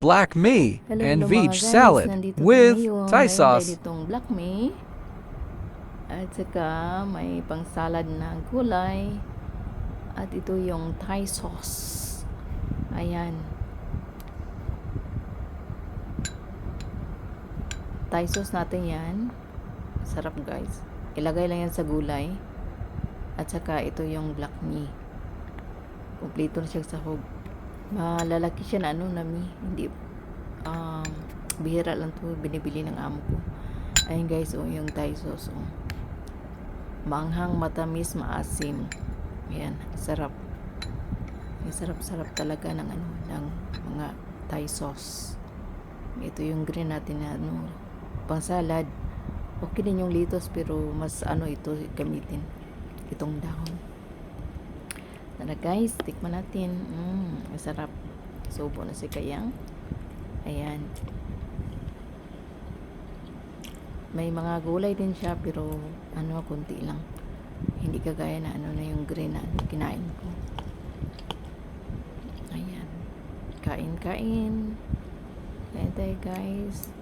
black mee Hello, and hello veg mga guys. salad Nandito tayo with ngayon. Thai Mayroon tayo sauce. ditong black mee. At saka may pang salad na gulay. At ito yung Thai sauce. Ayan. Thai sauce natin yan. Sarap guys. Ilagay lang yan sa gulay. At saka ito yung black mee. Kompleto na siya sa hog. Malalaki siya na na mee. Hindi bihira lang to binibili ng amo ko. Ayun guys, yung Thai sauce. Maanghang, matamis, maasim. Ayan, sarap. Yung sarap-sarap talaga ng ng mga Thai sauce. Ito yung green natin na pang salad. Okay din yung lettuce pero mas ito gamitin. Itong dahon. Tara guys, tikman natin. Masarap. Subo na si Kayang. Ayan. May mga gulay din siya pero konti lang. Hindi kagaya na na yung green na kinain ko. Ayan. Kain. Kain tayo guys.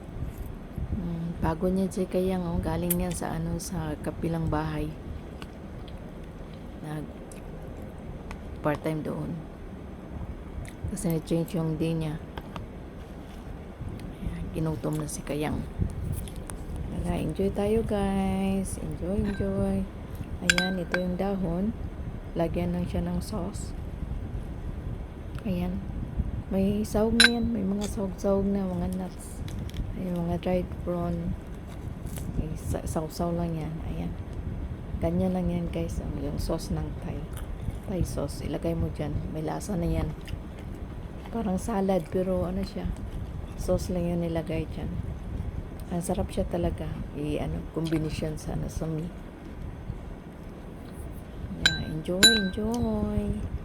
Pagod niya si Kayang galing niya sa sa kapilang bahay. Nag part-time doon. Kasi na-change yung day niya. Ayan, ginutom na si Kayang. Enjoy tayo guys. Enjoy. Ayan, ito yung dahon. Lagyan lang siya ng sauce. Ayan. May sahog na yan. May mga sahog na mga nuts. Ayan, mga dried prawn. May sausaw lang yan. Ayan. Ganyan lang yan guys. Yung sauce ng Thai sauce. Ilagay mo dyan. May lasa na yan. Parang salad pero siya. Sauce lang yan nilagay dyan. Ang sarap siya talaga. Combination sa sa mee. Yeah, enjoy.